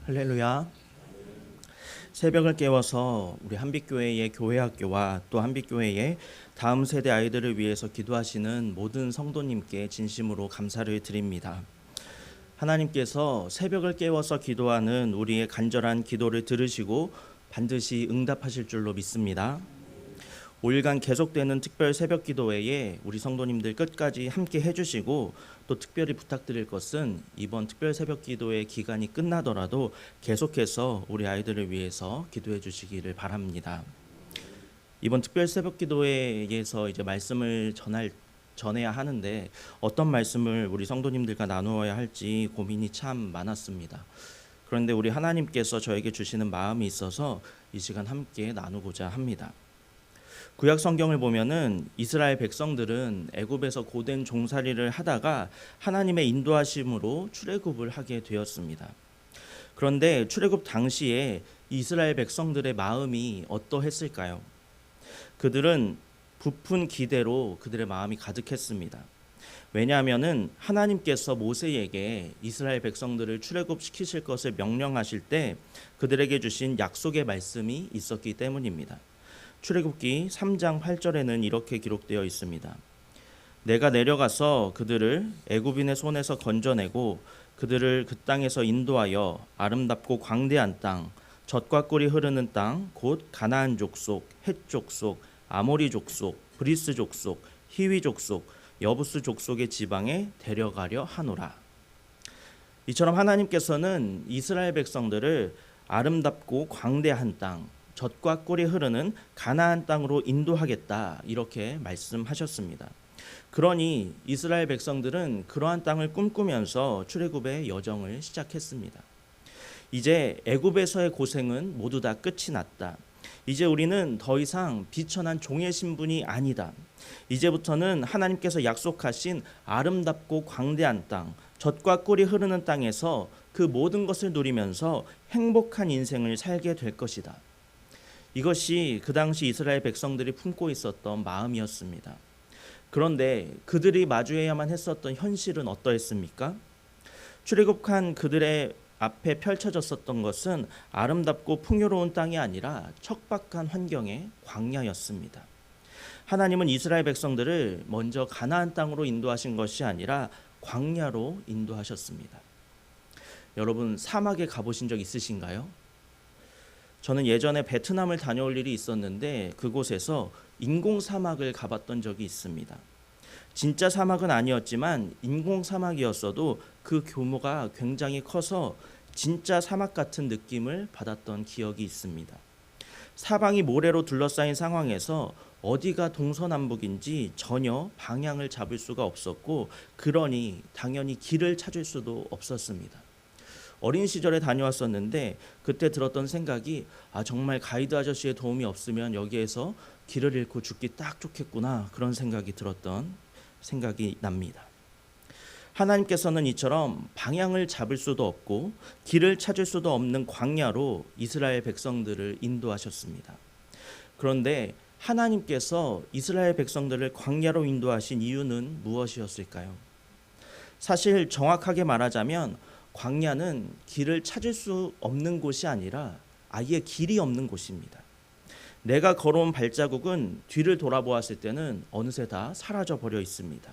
할렐루야. 새벽을 깨워서 우리 한빛교회의 교회학교와 또 한빛교회의 다음 세대 아이들을 위해서 기도하시는 모든 성도님께 진심으로 감사를 드립니다. 하나님께서 새벽을 깨워서 기도하는 우리의 간절한 기도를 들으시고 반드시 응답하실 줄로 믿습니다. 5일간 계속되는 특별 새벽 기도회에 우리 성도님들 끝까지 함께 해주시고, 또 특별히 부탁드릴 것은 이번 특별 새벽 기도회 기간이 끝나더라도 계속해서 우리 아이들을 위해서 기도해 주시기를 바랍니다. 이번 특별 새벽 기도회에서 이제 말씀을 전해야 하는데 어떤 말씀을 우리 성도님들과 나누어야 할지 고민이 참 많았습니다. 그런데 우리 하나님께서 저에게 주시는 마음이 있어서 이 시간 함께 나누고자 합니다. 구약 성경을 보면은 이스라엘 백성들은 애굽에서 고된 종살이를 하다가 하나님의 인도하심으로 출애굽을 하게 되었습니다. 그런데 출애굽 당시에 이스라엘 백성들의 마음이 어떠했을까요? 그들은 부푼 기대로 그들의 마음이 가득했습니다. 왜냐하면은 하나님께서 모세에게 이스라엘 백성들을 출애굽시키실 것을 명령하실 때 그들에게 주신 약속의 말씀이 있었기 때문입니다. 출애굽기 3장 8절에는 이렇게 기록되어 있습니다. 내가 내려가서 그들을 애굽인의 손에서 건져내고 그들을 그 땅에서 인도하여 아름답고 광대한 땅, 젖과 꿀이 흐르는 땅, 곧 가나안 족속, 헷 족속, 아모리 족속, 브리스 족속, 히위 족속, 여부스 족속의 지방에 데려가려 하노라. 이처럼 하나님께서는 이스라엘 백성들을 아름답고 광대한 땅, 젖과 꿀이 흐르는 가나안 땅으로 인도하겠다, 이렇게 말씀하셨습니다. 그러니 이스라엘 백성들은 그러한 땅을 꿈꾸면서 출애굽의 여정을 시작했습니다. 이제 애굽에서의 고생은 모두 다 끝이 났다. 이제 우리는 더 이상 비천한 종의 신분이 아니다. 이제부터는 하나님께서 약속하신 아름답고 광대한 땅, 젖과 꿀이 흐르는 땅에서 그 모든 것을 누리면서 행복한 인생을 살게 될 것이다. 이것이 그 당시 이스라엘 백성들이 품고 있었던 마음이었습니다. 그런데 그들이 마주해야만 했었던 현실은 어떠했습니까? 출애굽한 그들의 앞에 펼쳐졌었던 것은 아름답고 풍요로운 땅이 아니라 척박한 환경의 광야였습니다. 하나님은 이스라엘 백성들을 먼저 가나안 땅으로 인도하신 것이 아니라 광야로 인도하셨습니다. 여러분, 사막에 가보신 적 있으신가요? 저는 예전에 베트남을 다녀올 일이 있었는데 그곳에서 인공 사막을 가봤던 적이 있습니다. 진짜 사막은 아니었지만 인공 사막이었어도 그 규모가 굉장히 커서 진짜 사막 같은 느낌을 받았던 기억이 있습니다. 사방이 모래로 둘러싸인 상황에서 어디가 동서남북인지 전혀 방향을 잡을 수가 없었고, 그러니 당연히 길을 찾을 수도 없었습니다. 어린 시절에 다녀왔었는데 그때 들었던 생각이, 정말 가이드 아저씨의 도움이 없으면 여기에서 길을 잃고 죽기 딱 좋겠구나, 그런 생각이 들었던 생각이 납니다. 하나님께서는 이처럼 방향을 잡을 수도 없고 길을 찾을 수도 없는 광야로 이스라엘 백성들을 인도하셨습니다. 그런데 하나님께서 이스라엘 백성들을 광야로 인도하신 이유는 무엇이었을까요? 사실 정확하게 말하자면 광야는 길을 찾을 수 없는 곳이 아니라 아예 길이 없는 곳입니다. 내가 걸어온 발자국은 뒤를 돌아보았을 때는 어느새 다 사라져 버려 있습니다.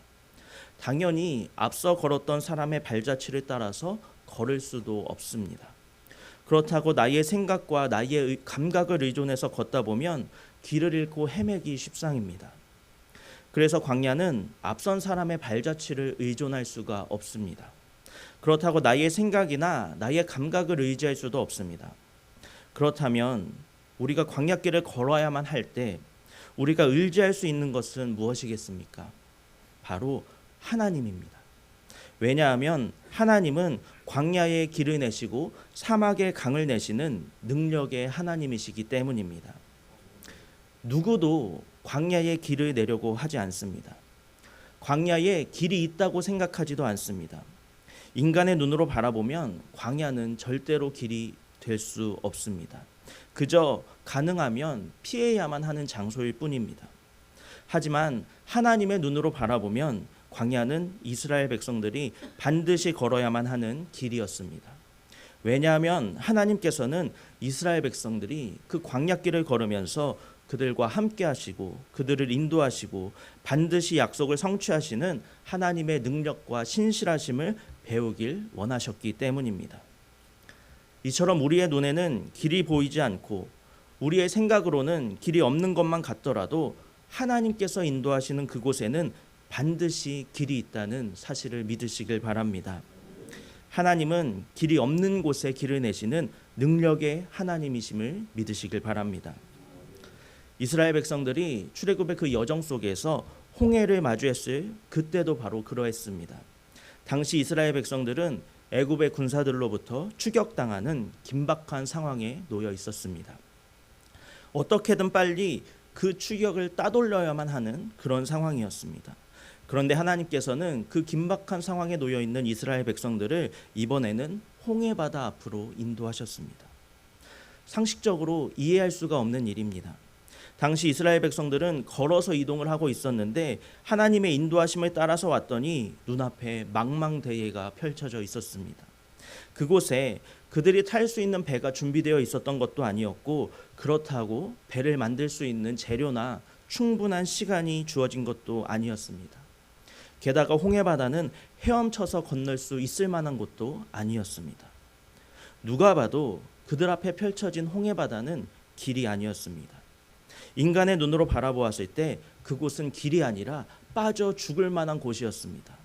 당연히 앞서 걸었던 사람의 발자취를 따라서 걸을 수도 없습니다. 그렇다고 나의 생각과 나의 감각을 의존해서 걷다 보면 길을 잃고 헤매기 십상입니다. 그래서 광야는 앞선 사람의 발자취를 의존할 수가 없습니다. 그렇다고 나의 생각이나 나의 감각을 의지할 수도 없습니다. 그렇다면 우리가 광야길을 걸어야만 할 때 우리가 의지할 수 있는 것은 무엇이겠습니까? 바로 하나님입니다. 왜냐하면 하나님은 광야의 길을 내시고 사막의 강을 내시는 능력의 하나님이시기 때문입니다. 누구도 광야의 길을 내려고 하지 않습니다. 광야에 길이 있다고 생각하지도 않습니다. 인간의 눈으로 바라보면 광야는 절대로 길이 될 수 없습니다. 그저 가능하면 피해야만 하는 장소일 뿐입니다. 하지만 하나님의 눈으로 바라보면 광야는 이스라엘 백성들이 반드시 걸어야만 하는 길이었습니다. 왜냐하면 하나님께서는 이스라엘 백성들이 그 광야길을 걸으면서 그들과 함께 하시고 그들을 인도하시고 반드시 약속을 성취하시는 하나님의 능력과 신실하심을 배우길 원하셨기 때문입니다. 이처럼 우리의 눈에는 길이 보이지 않고 우리의 생각으로는 길이 없는 것만 같더라도 하나님께서 인도하시는 그곳에는 반드시 길이 있다는 사실을 믿으시길 바랍니다. 하나님은 길이 없는 곳에 길을 내시는 능력의 하나님이심을 믿으시길 바랍니다. 이스라엘 백성들이 출애굽의 그 여정 속에서 홍해를 마주했을 그때도 바로 그러했습니다. 당시 이스라엘 백성들은 애굽의 군사들로부터 추격당하는 긴박한 상황에 놓여 있었습니다. 어떻게든 빨리 그 추격을 따돌려야만 하는 그런 상황이었습니다. 그런데 하나님께서는 그 긴박한 상황에 놓여 있는 이스라엘 백성들을 이번에는 홍해바다 앞으로 인도하셨습니다. 상식적으로 이해할 수가 없는 일입니다. 당시 이스라엘 백성들은 걸어서 이동을 하고 있었는데 하나님의 인도하심을 따라서 왔더니 눈앞에 망망대해가 펼쳐져 있었습니다. 그곳에 그들이 탈 수 있는 배가 준비되어 있었던 것도 아니었고 그렇다고 배를 만들 수 있는 재료나 충분한 시간이 주어진 것도 아니었습니다. 게다가 홍해바다는 헤엄쳐서 건널 수 있을 만한 곳도 아니었습니다. 누가 봐도 그들 앞에 펼쳐진 홍해바다는 길이 아니었습니다. 인간의 눈으로 바라보았을 때 그곳은 길이 아니라 빠져 죽을 만한 곳이었습니다.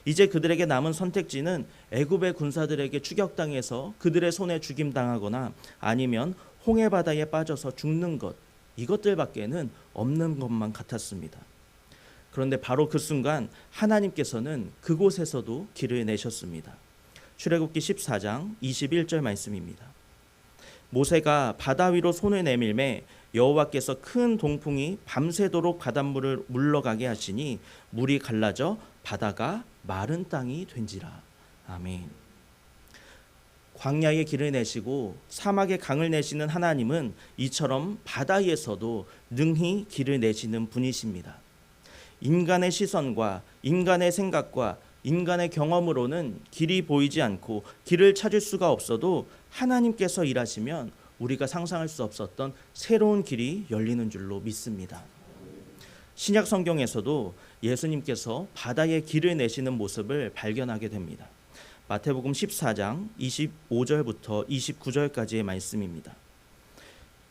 이제 그들에게 남은 선택지는 애굽의 군사들에게 추격당해서 그들의 손에 죽임당하거나 아니면 홍해바다에 빠져서 죽는 것, 이것들밖에는 없는 것만 같았습니다. 그런데 바로 그 순간 하나님께서는 그곳에서도 길을 내셨습니다. 출애굽기 14장 21절 말씀입니다. 모세가 바다 위로 손을 내밀매 여호와께서 큰 동풍이 밤새도록 바닷물을 물러가게 하시니 물이 갈라져 바다가 마른 땅이 된지라. 아멘. 광야의 길을 내시고 사막의 강을 내시는 하나님은 이처럼 바다에서도 능히 길을 내시는 분이십니다. 인간의 시선과 인간의 생각과 인간의 경험으로는 길이 보이지 않고 길을 찾을 수가 없어도 하나님께서 일하시면 우리가 상상할 수 없었던 새로운 길이 열리는 줄로 믿습니다. 신약 성경에서도 예수님께서 바다에 길을 내시는 모습을 발견하게 됩니다. 마태복음 14장 25절부터 29절까지의 말씀입니다.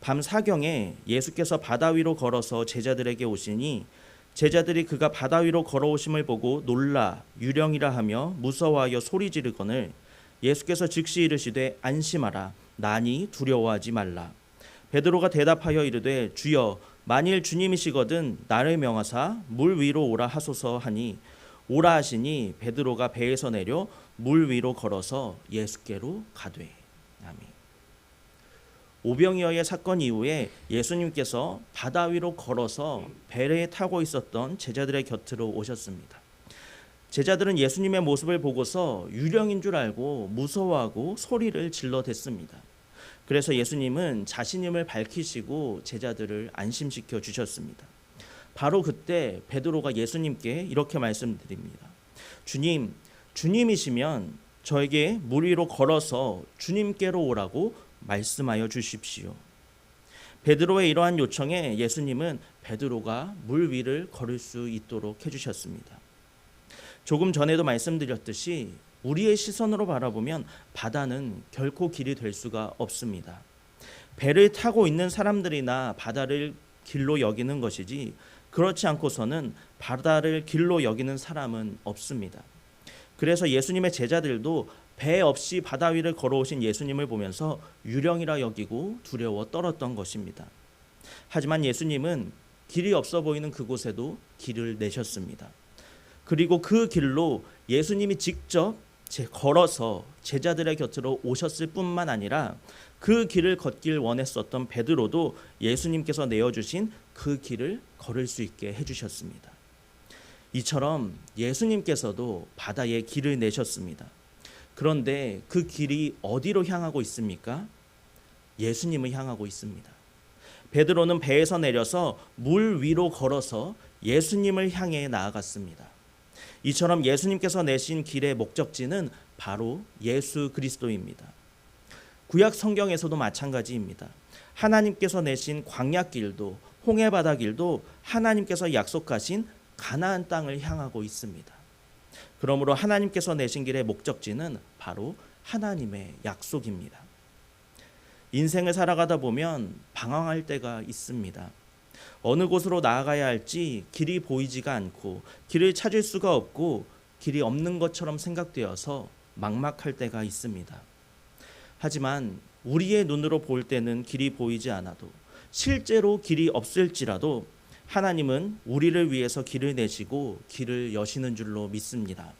밤 사경에 예수께서 바다 위로 걸어서 제자들에게 오시니 제자들이 그가 바다 위로 걸어오심을 보고 놀라 유령이라 하며 무서워하여 소리 지르거늘 예수께서 즉시 이르시되 안심하라 나니 두려워하지 말라. 베드로가 대답하여 이르되 주여 만일 주님이시거든 나를 명하사 물 위로 오라 하소서 하니 오라 하시니 베드로가 배에서 내려 물 위로 걸어서 예수께로 가되. 아멘. 오병이어의 사건 이후에 예수님께서 바다 위로 걸어서 배에 타고 있었던 제자들의 곁으로 오셨습니다. 제자들은 예수님의 모습을 보고서 유령인 줄 알고 무서워하고 소리를 질러댔습니다. 그래서 예수님은 자신임을 밝히시고 제자들을 안심시켜 주셨습니다. 바로 그때 베드로가 예수님께 이렇게 말씀드립니다. 주님, 주님이시면 저에게 물 위로 걸어서 주님께로 오라고 말씀하여 주십시오. 베드로의 이러한 요청에 예수님은 베드로가 물 위를 걸을 수 있도록 해주셨습니다. 조금 전에도 말씀드렸듯이 우리의 시선으로 바라보면 바다는 결코 길이 될 수가 없습니다. 배를 타고 있는 사람들이나 바다를 길로 여기는 것이지 그렇지 않고서는 바다를 길로 여기는 사람은 없습니다. 그래서 예수님의 제자들도 배 없이 바다 위를 걸어오신 예수님을 보면서 유령이라 여기고 두려워 떨었던 것입니다. 하지만 예수님은 길이 없어 보이는 그곳에도 길을 내셨습니다. 그리고 그 길로 예수님이 직접 걸어서 제자들의 곁으로 오셨을 뿐만 아니라 그 길을 걷길 원했었던 베드로도 예수님께서 내어주신 그 길을 걸을 수 있게 해주셨습니다. 이처럼 예수님께서도 바다에 길을 내셨습니다. 그런데 그 길이 어디로 향하고 있습니까? 예수님을 향하고 있습니다. 베드로는 배에서 내려서 물 위로 걸어서 예수님을 향해 나아갔습니다. 이처럼 예수님께서 내신 길의 목적지는 바로 예수 그리스도입니다. 구약 성경에서도 마찬가지입니다. 하나님께서 내신 광야길도 홍해 바다길도 하나님께서 약속하신 가나안 땅을 향하고 있습니다. 그러므로 하나님께서 내신 길의 목적지는 바로 하나님의 약속입니다. 인생을 살아가다 보면 방황할 때가 있습니다. 어느 곳으로 나아가야 할지 길이 보이지가 않고 길을 찾을 수가 없고 길이 없는 것처럼 생각되어서 막막할 때가 있습니다. 하지만 우리의 눈으로 볼 때는 길이 보이지 않아도 실제로 길이 없을지라도 하나님은 우리를 위해서 길을 내시고 길을 여시는 줄로 믿습니다.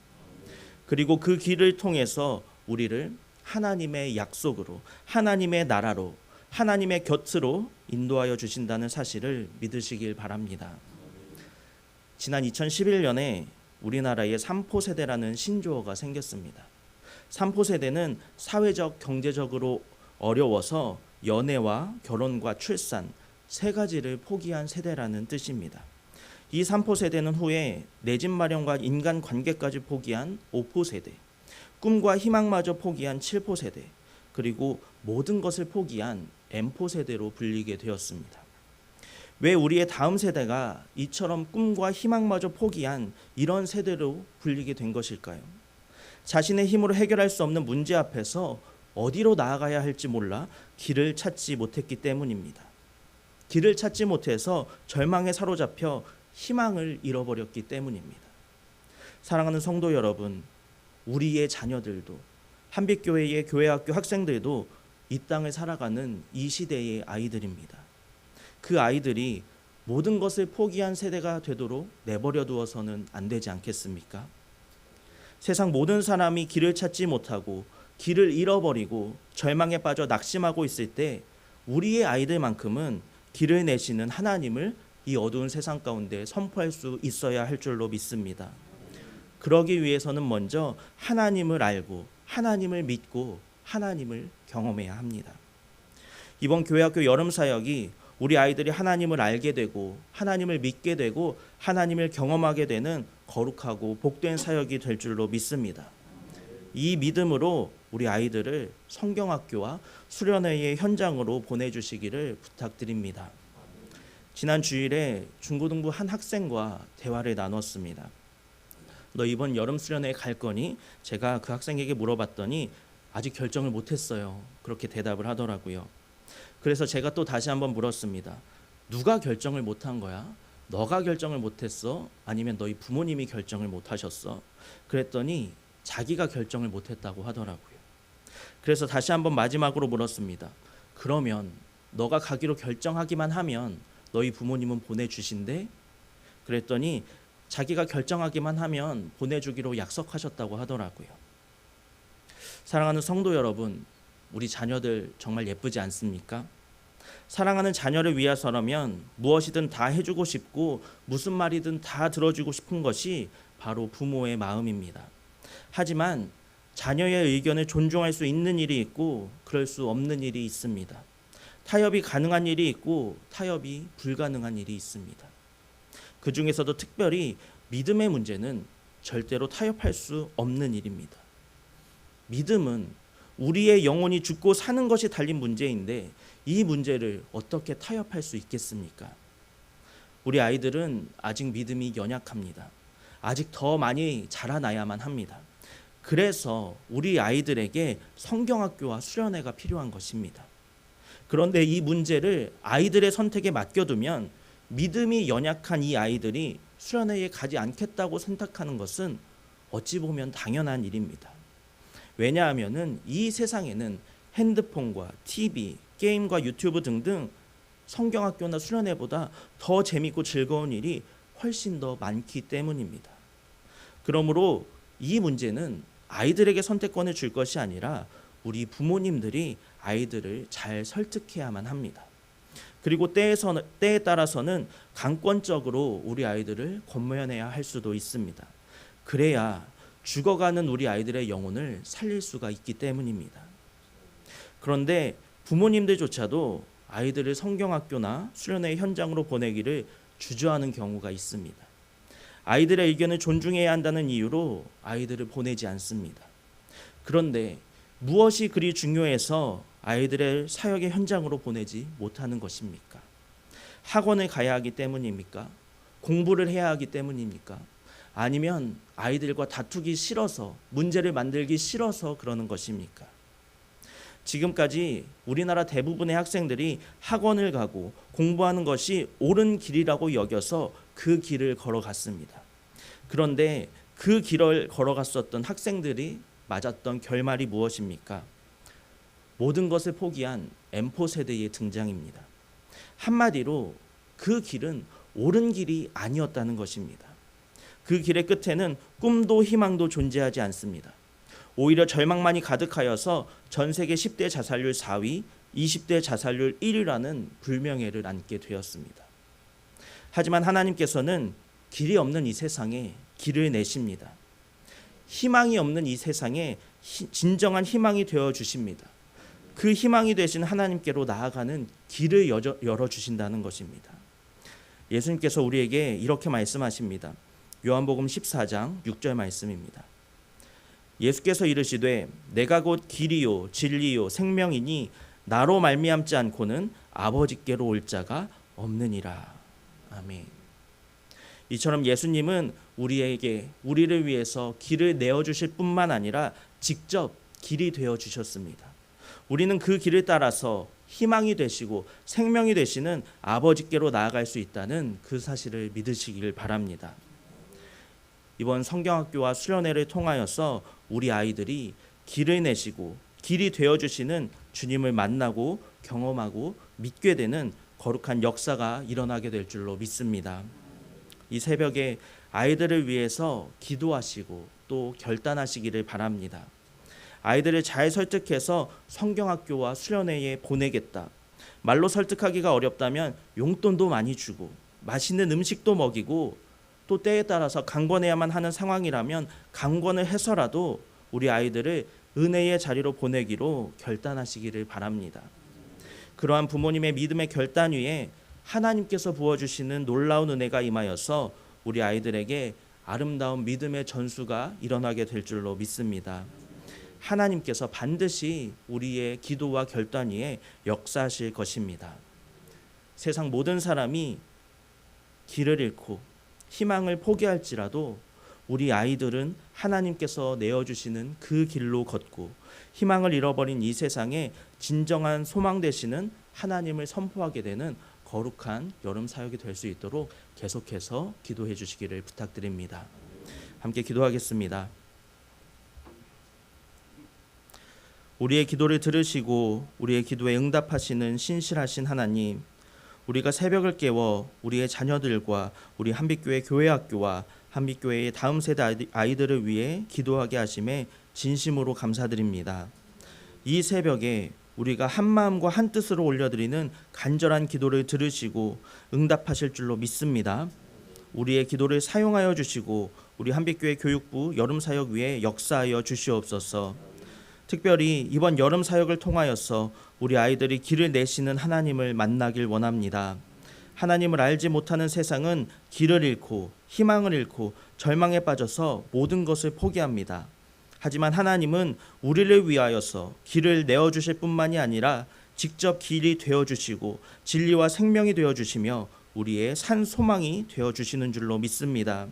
그리고 그 길을 통해서 우리를 하나님의 약속으로, 하나님의 나라로, 하나님의 곁으로 인도하여 주신다는 사실을 믿으시길 바랍니다. 지난 2011년에 우리나라에 3포 세대라는 신조어가 생겼습니다. 3포 세대는 사회적, 경제적으로 어려워서 연애와 결혼과 출산 세 가지를 포기한 세대라는 뜻입니다. 이 3포 세대는 후에 내 집 마련과 인간관계까지 포기한 5포 세대, 꿈과 희망마저 포기한 7포 세대, 그리고 모든 것을 포기한 M포 세대로 불리게 되었습니다. 왜 우리의 다음 세대가 이처럼 꿈과 희망마저 포기한 이런 세대로 불리게 된 것일까요? 자신의 힘으로 해결할 수 없는 문제 앞에서 어디로 나아가야 할지 몰라 길을 찾지 못했기 때문입니다. 길을 찾지 못해서 절망에 사로잡혀 희망을 잃어버렸기 때문입니다. 사랑하는 성도 여러분, 우리의 자녀들도 한빛교회의 교회학교 학생들도 이 땅을 살아가는 이 시대의 아이들입니다. 그 아이들이 모든 것을 포기한 세대가 되도록 내버려 두어서는 안 되지 않겠습니까? 세상 모든 사람이 길을 찾지 못하고 길을 잃어버리고 절망에 빠져 낙심하고 있을 때 우리의 아이들만큼은 길을 내시는 하나님을 이 어두운 세상 가운데 선포할 수 있어야 할 줄로 믿습니다. 그러기 위해서는 먼저 하나님을 알고 하나님을 믿고 하나님을 경험해야 합니다. 이번 교회학교 여름사역이 우리 아이들이 하나님을 알게 되고 하나님을 믿게 되고 하나님을 경험하게 되는 거룩하고 복된 사역이 될 줄로 믿습니다. 이 믿음으로 우리 아이들을 성경학교와 수련회의 현장으로 보내주시기를 부탁드립니다. 지난 주일에 중고등부 한 학생과 대화를 나눴습니다. 너 이번 여름 수련회에 갈 거니? 제가 그 학생에게 물어봤더니 아직 결정을 못했어요. 그렇게 대답을 하더라고요. 그래서 제가 또 다시 한번 물었습니다. 누가 결정을 못한 거야? 너가 결정을 못했어? 아니면 너희 부모님이 결정을 못하셨어? 그랬더니 자기가 결정을 못했다고 하더라고요. 그래서 다시 한번 마지막으로 물었습니다. 그러면 너가 가기로 결정하기만 하면 너희 부모님은 보내주신대? 그랬더니 자기가 결정하기만 하면 보내주기로 약속하셨다고 하더라고요. 사랑하는 성도 여러분, 우리 자녀들 정말 예쁘지 않습니까? 사랑하는 자녀를 위해서라면 무엇이든 다 해주고 싶고 무슨 말이든 다 들어주고 싶은 것이 바로 부모의 마음입니다. 하지만 자녀의 의견을 존중할 수 있는 일이 있고 그럴 수 없는 일이 있습니다. 타협이 가능한 일이 있고 타협이 불가능한 일이 있습니다. 그 중에서도 특별히 믿음의 문제는 절대로 타협할 수 없는 일입니다. 믿음은 우리의 영혼이 죽고 사는 것이 달린 문제인데 이 문제를 어떻게 타협할 수 있겠습니까? 우리 아이들은 아직 믿음이 연약합니다. 아직 더 많이 자라나야만 합니다. 그래서 우리 아이들에게 성경학교와 수련회가 필요한 것입니다. 그런데 이 문제를 아이들의 선택에 맡겨두면 믿음이 연약한 이 아이들이 수련회에 가지 않겠다고 선택하는 것은 어찌 보면 당연한 일입니다. 왜냐하면 이 세상에는 핸드폰과 TV, 게임과 유튜브 등등 성경학교나 수련회보다 더 재밌고 즐거운 일이 훨씬 더 많기 때문입니다. 그러므로 이 문제는 아이들에게 선택권을 줄 것이 아니라 우리 부모님들이 아이들을 잘 설득해야만 합니다. 그리고 때에 따라서는 강권적으로 우리 아이들을 권면해야 할 수도 있습니다. 그래야 죽어가는 우리 아이들의 영혼을 살릴 수가 있기 때문입니다. 그런데 부모님들조차도 아이들을 성경학교나 수련회 현장으로 보내기를 주저하는 경우가 있습니다. 아이들의 의견을 존중해야 한다는 이유로 아이들을 보내지 않습니다. 그런데 무엇이 그리 중요해서 아이들의 사역의 현장으로 보내지 못하는 것입니까? 학원을 가야 하기 때문입니까? 공부를 해야 하기 때문입니까? 아니면 아이들과 다투기 싫어서, 문제를 만들기 싫어서 그러는 것입니까? 지금까지 우리나라 대부분의 학생들이 학원을 가고 공부하는 것이 옳은 길이라고 여겨서 그 길을 걸어갔습니다. 그런데 그 길을 걸어갔었던 학생들이 맞았던 결말이 무엇입니까? 모든 것을 포기한 M4 세대의 등장입니다. 한마디로 그 길은 옳은 길이 아니었다는 것입니다. 그 길의 끝에는 꿈도 희망도 존재하지 않습니다. 오히려 절망만이 가득하여서 전 세계 10대 자살률 4위, 20대 자살률 1위라는 불명예를 안게 되었습니다. 하지만 하나님께서는 길이 없는 이 세상에 길을 내십니다. 희망이 없는 이 세상에 진정한 희망이 되어 주십니다. 그 희망이 되신 하나님께로 나아가는 길을 열어주신다는 것입니다. 예수님께서 우리에게 이렇게 말씀하십니다. 요한복음 14장 6절 말씀입니다. 예수께서 이르시되 내가 곧 길이요 진리요 생명이니 나로 말미암지 않고는 아버지께로 올 자가 없느니라. 아멘. 이처럼 예수님은 우리를 위해서 길을 내어주실 뿐만 아니라 직접 길이 되어주셨습니다. 우리는 그 길을 따라서 희망이 되시고 생명이 되시는 아버지께로 나아갈 수 있다는 그 사실을 믿으시길 바랍니다. 이번 성경학교와 수련회를 통하여서 우리 아이들이 길을 내시고 길이 되어주시는 주님을 만나고 경험하고 믿게 되는 거룩한 역사가 일어나게 될 줄로 믿습니다. 이 새벽에 아이들을 위해서 기도하시고 또 결단하시기를 바랍니다. 아이들을 잘 설득해서 성경학교와 수련회에 보내겠다. 말로 설득하기가 어렵다면 용돈도 많이 주고 맛있는 음식도 먹이고 또 때에 따라서 강권해야만 하는 상황이라면 강권을 해서라도 우리 아이들을 은혜의 자리로 보내기로 결단하시기를 바랍니다. 그러한 부모님의 믿음의 결단 위에 하나님께서 부어주시는 놀라운 은혜가 임하여서 우리 아이들에게 아름다운 믿음의 전수가 일어나게 될 줄로 믿습니다. 하나님께서 반드시 우리의 기도와 결단 위에 역사하실 것입니다. 세상 모든 사람이 길을 잃고 희망을 포기할지라도 우리 아이들은 하나님께서 내어주시는 그 길로 걷고 희망을 잃어버린 이 세상에 진정한 소망 되시는 하나님을 선포하게 되는 거룩한 여름 사역이 될 수 있도록 계속해서 기도해 주시기를 부탁드립니다. 함께 기도하겠습니다. 우리의 기도를 들으시고 우리의 기도에 응답하시는 신실하신 하나님, 우리가 새벽을 깨워 우리의 자녀들과 우리 한빛교회 교회학교와 한빛교회의 다음 세대 아이들을 위해 기도하게 하심에 진심으로 감사드립니다. 이 새벽에 우리가 한 마음과 한 뜻으로 올려드리는 간절한 기도를 들으시고 응답하실 줄로 믿습니다. 우리의 기도를 사용하여 주시고 우리 한빛교회 교육부 여름사역 위에 역사하여 주시옵소서. 특별히 이번 여름 사역을 통하여서 우리 아이들이 길을 내시는 하나님을 만나길 원합니다. 하나님을 알지 못하는 세상은 길을 잃고 희망을 잃고 절망에 빠져서 모든 것을 포기합니다. 하지만 하나님은 우리를 위하여서 길을 내어주실 뿐만이 아니라 직접 길이 되어주시고 진리와 생명이 되어주시며 우리의 산 소망이 되어주시는 줄로 믿습니다.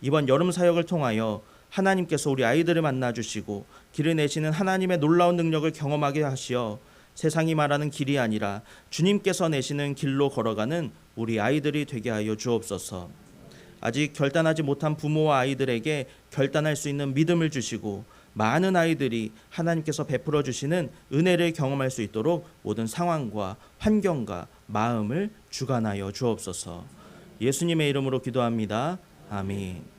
이번 여름 사역을 통하여 하나님께서 우리 아이들을 만나주시고 길을 내시는 하나님의 놀라운 능력을 경험하게 하시어 세상이 말하는 길이 아니라 주님께서 내시는 길로 걸어가는 우리 아이들이 되게 하여 주옵소서. 아직 결단하지 못한 부모와 아이들에게 결단할 수 있는 믿음을 주시고 많은 아이들이 하나님께서 베풀어 주시는 은혜를 경험할 수 있도록 모든 상황과 환경과 마음을 주관하여 주옵소서. 예수님의 이름으로 기도합니다. 아멘.